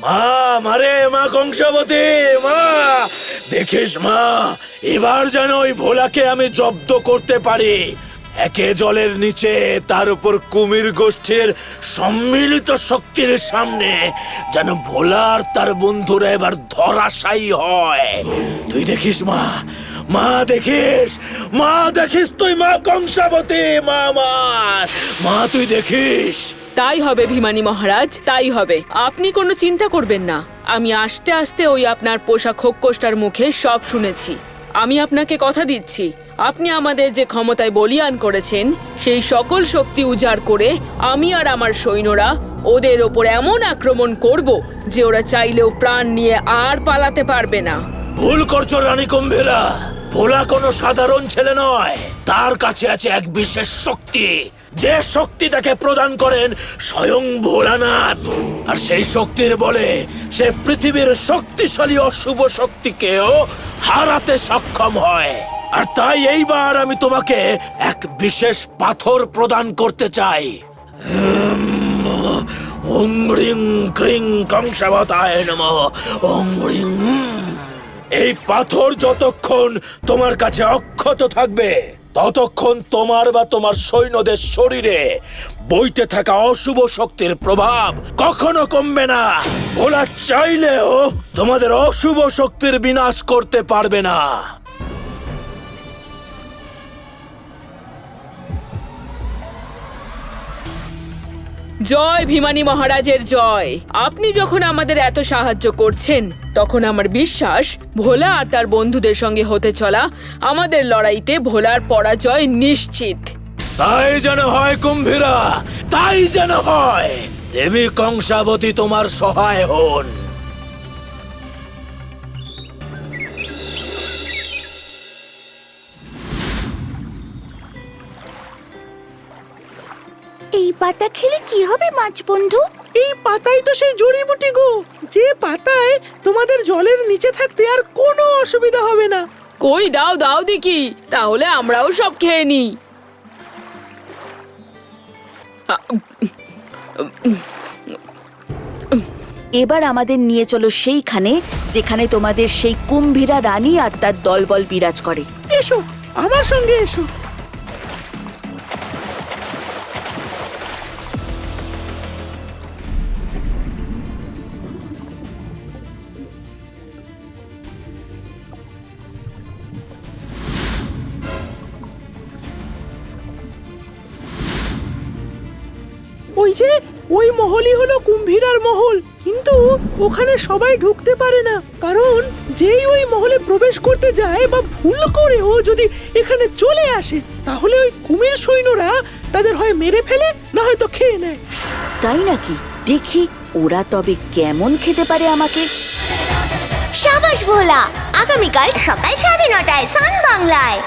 মা, মারে মা কংসাবতী, মা দেখিস মা, এবার যেন ওই ভোলাকে আমি জব্দ করতে পারি। একে জলের নিচে, তার উপর কুমির গোষ্ঠীর সম্মিলিত শক্তির সামনে যেন ভোলা আর তার বন্ধুরা এবার ধরাশায়ী হয়। তুই দেখিস মা, মা দেখিস, মা দেখিস তুই মা কংসাবতী, মা মা মা তুই দেখিস। তাই হবে ভিমানী মহারাজ, তাই হবে। আপনি কোনো চিন্তা করবেন না। আমি আস্তে আস্তে ওই আপনার পোষা খোক্কোষ্টার মুখে সব শুনেছি। আমি আপনাকে কথা দিচ্ছি, আপনি আমাদের যে ক্ষমতায় বলিয়ান করেছেন সেই সকল শক্তি উজাড় করে আমি আর আমার সৈন্যরা ওদের ওপর এমন আক্রমণ করব যে ওরা চাইলেও প্রাণ নিয়ে আর পালাতে পারবে না। ভুল করছো রানী কুম্ভীরা। ভোলা কোনো সাধারণ ছেলে নয়, তার কাছে আছে এক বিশেষ শক্তি, যে শক্তি তাকে প্রদান করেন স্বয়ং ভোলানাথ। আর সেই শক্তির বলে সে পৃথিবীর শক্তিশালী অশুভ শক্তিকেও হারাতে সক্ষম হয়। আর তাই এইবার আমি তোমাকে এক বিশেষ পাথর প্রদান করতে চাই। ওং হ্রিং ক্রিং কংসাবতায় নমঃ। ওং হ্রিং। এই পাথর যতক্ষণ তোমার কাছে অক্ষত থাকবে ততক্ষণ তোমার বা তোমার সৈন্যদের শরীরে বইতে থাকা অশুভ শক্তির প্রভাব কখনো কমবে না। ভোলা চাইলেও তোমাদের অশুভ শক্তির বিনাশ করতে পারবে না। জয় ভিমানী মহারাজের জয়। আপনি যখন আমাদের এত সাহায্য করছেন তখন আমার বিশ্বাস ভোলা আর তার বন্ধুদের সঙ্গে হতে চলা আমাদের লড়াইতে ভোলার পরাজয় নিশ্চিত। তাই যেন হয় কুম্ভীরা, তাই যেন হয়। দেবী কংসাবতী তোমার সহায় হন। এই পাতা খেলে কি হবে মাছ বন্ধু? এই পাতাই তো সেই জড়িবুটি গো, যে পাতায় তোমাদের জলের নিচে থাকতে আর কোনো অসুবিধা হবে না। কই দাও দাও দেখি, তাহলে আমরাও সব খেয়ে নিই। এবার আমাদের নিয়ে চলো সেইখানে যেখানে তোমাদের সেই কুম্ভীরা রানী আর তার দলবল বিরাজ করে। এসো আমার সঙ্গে এসো। ওই যে ওই মহলই হলো কুম্ভীরার মহল, কিন্তু ওখানে সবাই ঢুকতে পারে না, কারণ যেই ওই মহলে প্রবেশ করতে যায় বা ভুল করেও যদি এখানে চলে আসে তাহলে ওই কুমির সৈন্যরা তাদের হয় মেরে ফেলে না হয়তো খেয়ে নেয়। তাই নাকি? দেখি ওরা তবে কেমন খেতে পারে আমাকে। সাবাস ভোলা, আগামীকাল সকাল 9:30টায় সান বাংলায়।